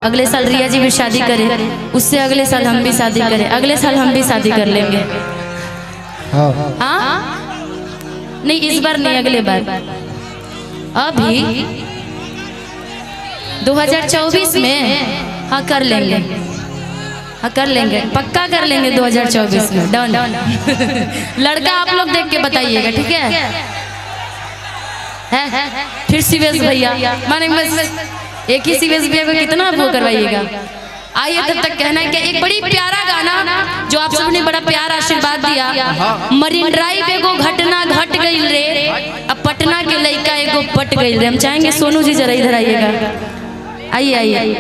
अगले साल रिया जी भी शादी करें, उससे अगले साल हम भी शादी करें, अगले साल हम भी शादी कर लेंगे। हाँ नहीं, इस बार नहीं, अगले बार। अभी 2024 में हाँ कर लेंगे, हाँ कर लेंगे, पक्का कर लेंगे 2024 में, डन। लड़का आप लोग देख के बताइएगा, ठीक है? फिर सीवेश भैया माने बस एक ही सीवेश भैया को कितना वो करवाइएगा। आइए तब तक कहना है कि एक बड़ी प्यारा गाना जो आप सबने बड़ा प्यारा आशीर्वाद दिया। मरीन ड्राइव एगो घटना घट गई रे, अब पटना के लड़का एगो पट गई रे। हम चाहेंगे सोनू जी जरा इधर आइएगा, आइए आइए।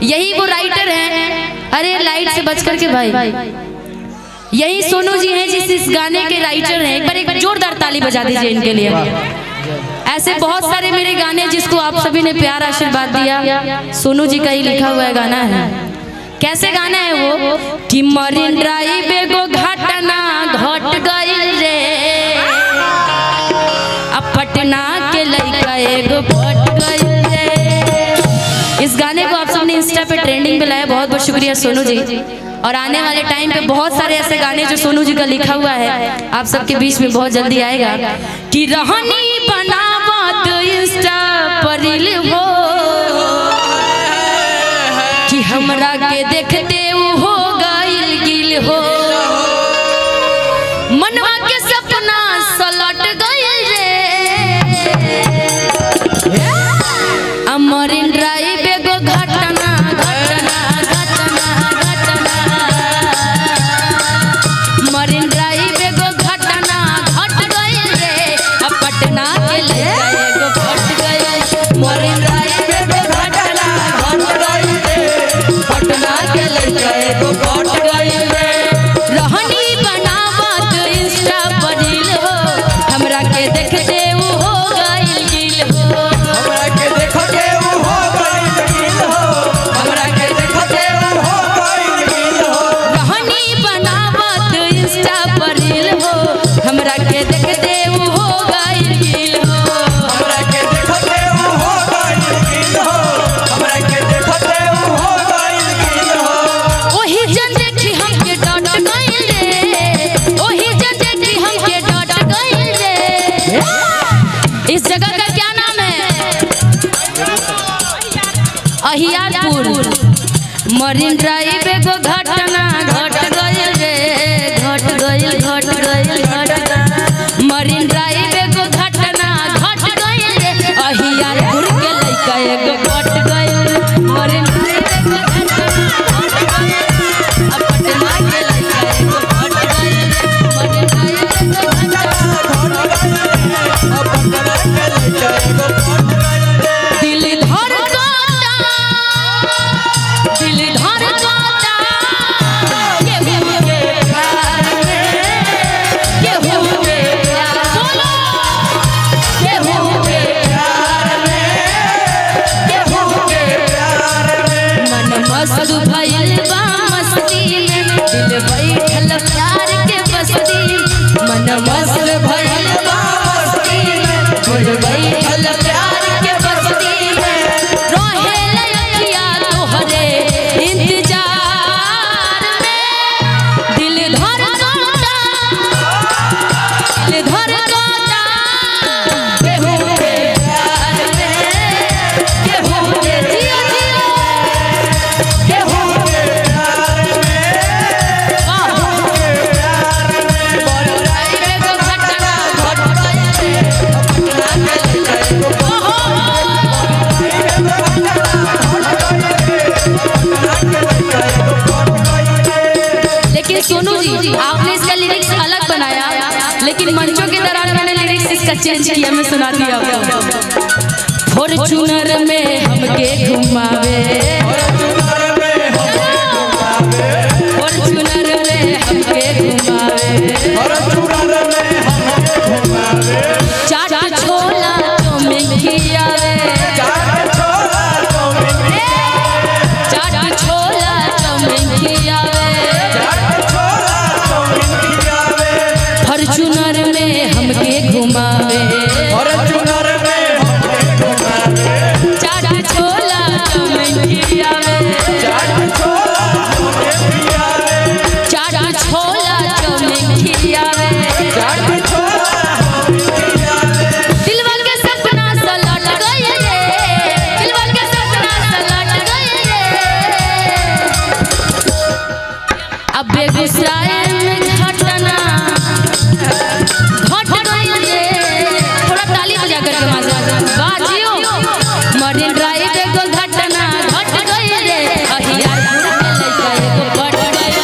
यही वो राइटर हैं, अरे लाइट से बच करके भाई, यही सोनू जी हैं जिस इस गाने के राइटर हैं। एक बार एक जोरदार ताली बजा दीजिए इनके लिए। ऐसे बहुत सारे मेरे गाने जिसको आप सभी ने प्यार आशीर्वाद दिया, सोनू जी का ही लिखा हुआ गाना है। कैसे गाना है वो कि मरीन ड्राइव एगो घटना घट गई रे, अब पटना के लड़का एगो पट गई रे। इस गाने को आप सबने इंस्टा पे ट्रेंडिंग पे लाया, बहुत बहुत शुक्रिया सोनू जी। और आने वाले टाइम पे बहुत सारे ऐसे गाने जो सोनू जी का लिखा हुआ है आप सबके बीच में बहुत जल्दी आएगा। कि रहनी बनावत इंस्टा पर रील हो, कि हमरा के देखते हो गइल गिल हो, मनवा के सपना सलट गइल रे। मरीन ड्राइव एगो घटना घटना घटना घटना, मरीन ड्राइव एगो घटना घट गइल रे, अब पटना के लड़का एगो फट गइल। मरीन ड्राइव एगो घटना घट गइल रे, पटना के लड़का एगो फट गइल रे। रहनी बनावत इंस्टा पर रील हो, हमरा के देखते हो गइल गिल हो, हमरा के देखते हो गइल गिल हो, हमरा के देखते हो गइल गिल हो। रहनी बनावत इंस्टा पर रील हो, हमरा के देखते हो गइल गिल हो, हमरा के देखते हो गइल गिल हो, हमरा के देखते हो गइल गिल हो। ओही जन देखी हमके डट गइल रे, ओही जन देखी हमके डट गइल रे। इस जगह का क्या नाम है? अहियापुर। मरीन ड्राइव एगो घटना घट गइल रे, घट गइल घट गइल घट। मरीन ड्राइव एगो घटना घट गइल रे, अहियापुर के लड़का एगो पट गइल। मरीन ड्राइव एगो घटना घट गइल, अब पटना के लड़का एगो पट गइल। मरीन ड्राइव एगो घटना घट गइल, अब पटना के लड़का एगो पट गइल। दिल धड़कता, दिल धड़कता, केहू के प्यार में, केहू के प्यार, बोलो, केहू के प्यार में, केहू के प्यार में। मन मस्त भइल बा मस्ती में, दिल बैठल प्यार के बस्ती। मन मस्त भइल बा मस्ती में, दिल बैठल प्यार के बस्ती में। रोहेल अखिया तोहरे इंतजार में, दिल धड़कता, दिल धड़कता, केहू के प्यार में, केहू के जियो जियो, केहू के प्यार में, केहू के प्यार में। मरीन ड्राइव एगो घटना घट गइल रे, पटना के लड़का एगो लेकिन सोनू जी आपने इसका लिरिक्स अलग बनाया, लेकिन मंचों के दौरान मैंने लिरिक्स इसका चेंज किया, मैं सुना दिया आपको। फॉर्च्यूनर में हमके घुमावे, फॉर्च्यूनर में हमके घुमावे, चाट छोला चौमिन खियावे, चाट छोला चौमिन खियावे। फॉर्च्यूनर में हमके घुमावे, फॉर्च्यूनर में हमके घुमावे, चाट छोला चौमिन खियावे। अब बेगूसराय में घटना घट गई रे। थोड़ा ताली बजा करके माजा बाजियो। मरीन ड्राइव एगो घटना घट गई रे। अहियापुर में लइका एगो पट गई।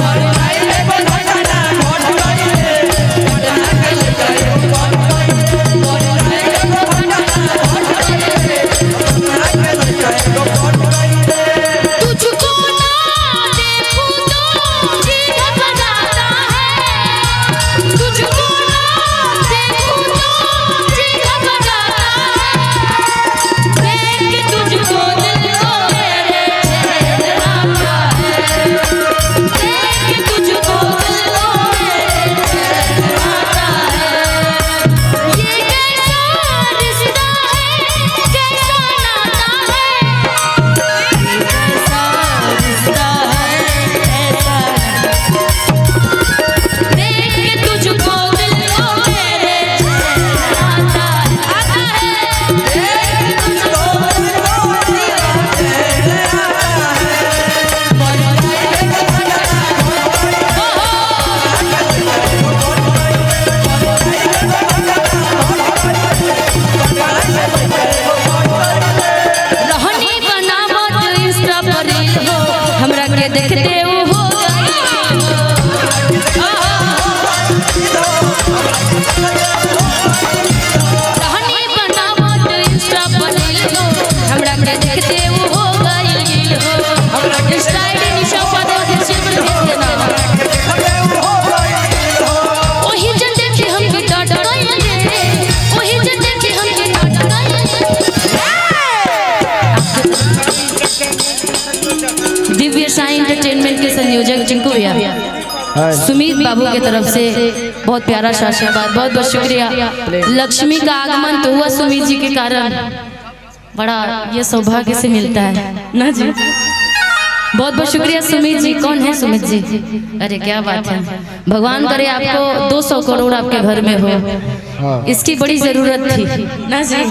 मरीन ड्राइव एगो घटना घट गई रे। घटना के लइका एगो पट गई। मरीन ड्राइव एगो घटना घट गई रे। घटना के लइका एगो पट गई रे। तुझको ना देखूं तो जी घबराता है। तुझको ना देखूं तो जी घबराता है। देख तुझको दिल को मेरे चैन आता है। देख तुझको दिल को मेरे चैन आता है। ये कैसा रिश्ता है, कैसा नाता है। ये कैसा रिश्ता है, कैसा देख तुझको दिल को मेरे चैन आता है। देख तुझको दिल को मेरे चैन आता है। मरीन ड्राइव एगो घटना रहनी बनावत इंस्टा पर रील हो। हमरा के देखते वो हो गई। रहनी बनावत इंस्टा पर रील हो। हमरा के देखते वो हो गई हो। हमरा के स्टाइल निशा पर से भेज देना। ओही जन देखे हम के डट गई रे। ओही जन देखे हम के डट गई। दिव्य साई एंटरटेनमेंट के संयोजक जिनको भैया सुमित बाबू की तरफ से बहुत प्यारा सा आशीर्वाद, बहुत बहुत शुक्रिया। लक्ष्मी का आगमन तो हुआ सुमित जी के कारण। बड़ा ये सौभाग्य से मिलता है ना जी। बहुत बहुत शुक्रिया सुमित जी। कौन है सुमित जी? अरे क्या बात है। भगवान करे आपको 200 करोड़ आपके घर में हो। इसकी बड़ी जरूरत थी ना जी।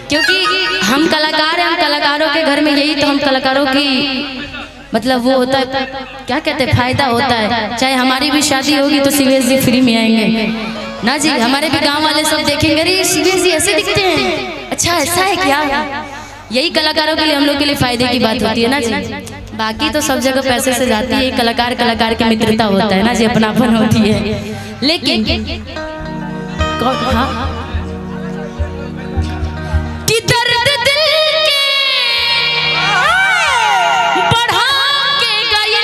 क्योंकि हम कलाकार हैं, हम कलाकारों के घर में यही तो हम कलाकारों की मतलब वो होता है, क्या कहते हैं, फायदा होता है। चाहे हमारी भी शादी होगी तो शिवेश जी फ्री में आएंगे ना जी। हमारे भी गांव वाले सब देखेंगे, अरे शिवेश जी ऐसे दिखते हैं, अच्छा ऐसा है क्या। यही कलाकारों के लिए, हम लोग के लिए फायदे की बात होती है ना जी। बाकी तो सब जगह पैसे से जाती है। कलाकार कलाकार की मित्रता होता है ना जी, अपनापन होती है। लेकिन हाँ कि दर्द दिल के बढ़ा के गए।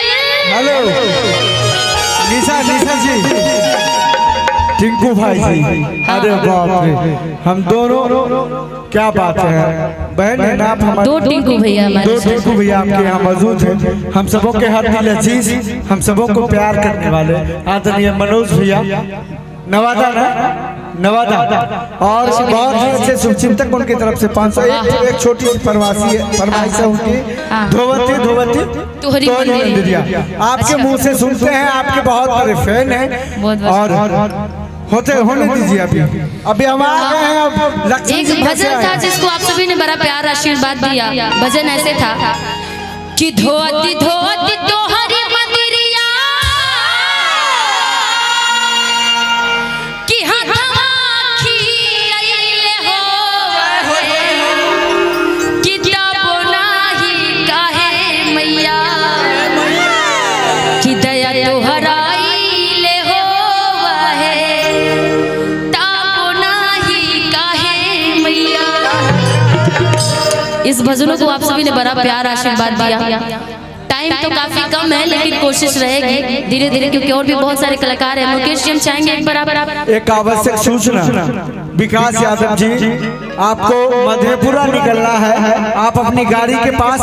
हेलो निशा जी, टिंकू भाई जी। अरे बाप रे, हम दोनों क्या बात है। बहन है ना आप हमारे। दो टिंकू भैया आपके यहाँ मौजूद हैं। हम सबों के हर दिल अजीज, हम सबों को प्यार करने वाले आदरणीय मनोज भैया नवादा ना नवादा। और बहुत ही अच्छे शुभचिंतक उनकी तरफ से 500। एक छोटी सी फरमाइश है उनकी, धोवती तोहरी मंदिरिया। आपके मुंह से सुनते हैं, आपके बहुत बड़े फैन हैं। और होने दीजिए। अभी हम आ गए हैं। अब एक भजन था जिसको आप सभी ने बड़ा प्यार आशीर्वाद दिया। भजन ऐसे था कि धोती धोती तोहरी मंदिरिया कि हथवा खियाइले हो कि तब नाही काहे मैया कि दया तोहरा इस भजनों को आप सभी ने बड़ा प्यार आशीर्वाद दिया। टाइम तो काफी कम है लेकिन कोशिश रहेगी धीरे धीरे, क्योंकि और भी बहुत सारे कलाकार हैं। मुकेश जी हम चाहेंगे एक बार एक आवश्यक सूचना। विकास यादव जी, आपको मधेपुरा निकलना है। आप अपनी गाड़ी के पास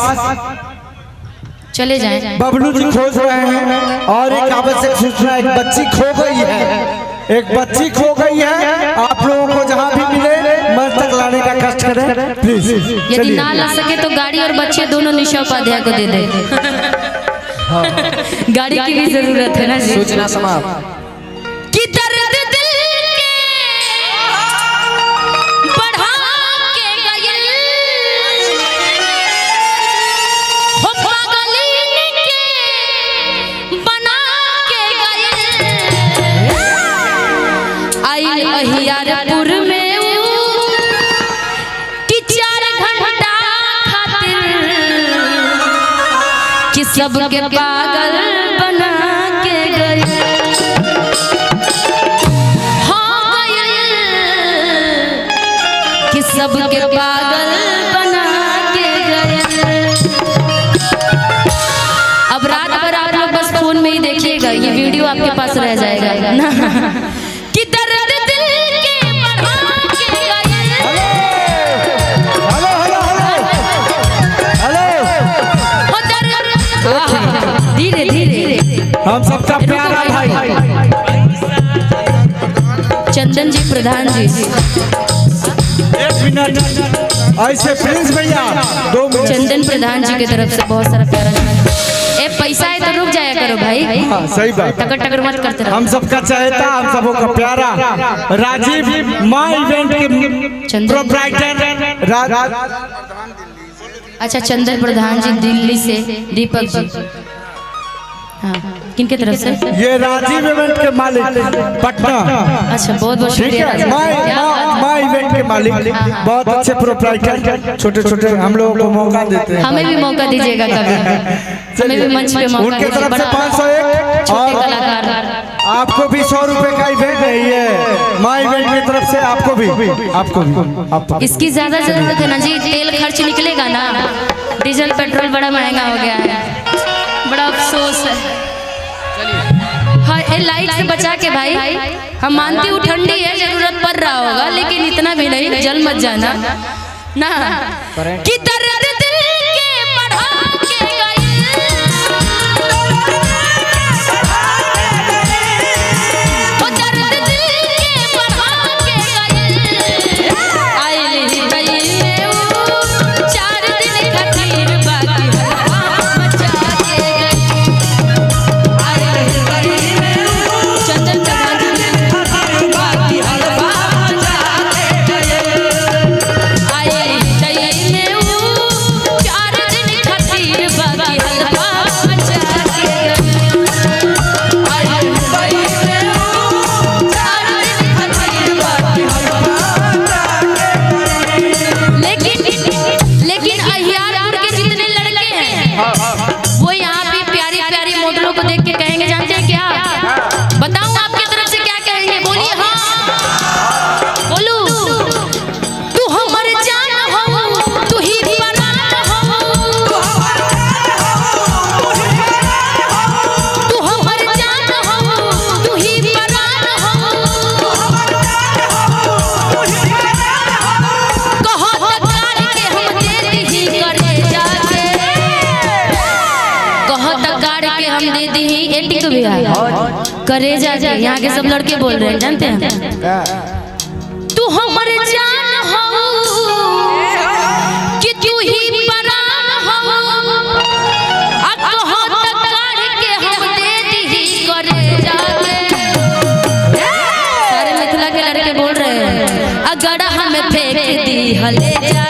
चले जाएं। बबलू जी खोज रहे हैं। और एक आवश्यक सूचना, एक बच्ची खो गई है। आप लोगों को जहाँ भी मिले मंच तक लाने का कष्ट करें प्लीज। यदि ना ला सके तो गाड़ी और बच्चे दोनों निशा उपाध्याय को दे दे। गाड़ी की भी जरूरत है ना जी। सूचना समाप्त। कि दर्द दिल के बढ़ा के गए हो पागल के सबके पागल बना के गए। हाँ गए कि सबके पागल बना के गए। अब रात भर आप लोग बस फोन में ही देखिएगा, ये वीडियो आपके पास रह जाएगा ना कि दर्द दिल के बढ़ा के गए। धीरे धीरे हम सबका प्यारा भाई चंदन जी प्रधान जी, 1 मिनट ऐसे प्रिंस भैया 2 मिनट चंदन प्रधान जी की तरफ से बहुत सारा प्यारा। ए पैसा है तो रुक जाया करो भाई। हाँ सही बात, टकर टकर मत करते रहो। हम सबका चाहता, हम सबों का प्यारा राजीव माय इवेंट के प्रोप्राइटर अच्छा चंदन प्रधान जी दिल्ली से, दीपक जी हाँ किनके तरफ से? ये राजीव इवेंट के मालिक पटना। अच्छा बहुत बहुत ठीक शुक्रिया है, माय इवेंट के मालिक बहुत अच्छे प्रोप्राइटर, छोटे छोटे हम लोगों को मौका देते हैं। हमें भी मौका दीजिएगा कभी, हमें भी मंच पे मौका उनके तरफ से 501 छोटे और कलाकार आपको भी 100 रुपए का इवेंट है ये माय इवेंट की तरफ से, आपको भी इसकी ज्यादा जरूरत है ना जी, तेल खर्च निकलेगा ना, डीजल पेट्रोल बड़ा महंगा हो गया है, बड़ा अफसोस है। हाँ लाइट से बचा के भाई, हम मानती हूँ ठंडी है, जरूरत पड़ रहा होगा, लेकिन इतना भी नहीं, जल मत जाना ना कि दर्द दिल के बढ़ा के गए। ओ दर्द दिल के बढ़ा के गए। आए ले वो 4 दिन खातिर बाकी मचा के गए। चंदन प्रधान जी बाकी हलवा मचा के गए। आए ले वो 4 दिन खातिर बाकी हलवा मचा के गए। आए ले वो 4 दिन खातिर बाकी हलवा लेकिन अहियारपुर के जितने लड़के हैं वो यहाँ भी प्यारी प्यारी मॉडलों को देख के कहेंगे, जानते हैं क्या? बताऊं आपकी तरफ से क्या कहेंगे? बोलिए हाँ बोलू। तू हमारे जान हो, तू ही परान हो, तू हमारे जान हो, तू ही परान हो। कहो तकार के हम दे दी करे जाके, कहो तकार के हम दे दी एटिक भी करे जाके। यहाँ के सब लड़के बोल रहे हैं, जानते हैं? तू हमारे जान हो कि तू ही परान हो, आ कहो तकार के हम दे दी करे जाके। सारे मिथिला के लड़के बोल रहे हैं, अगर हमें फेंक दी हले जा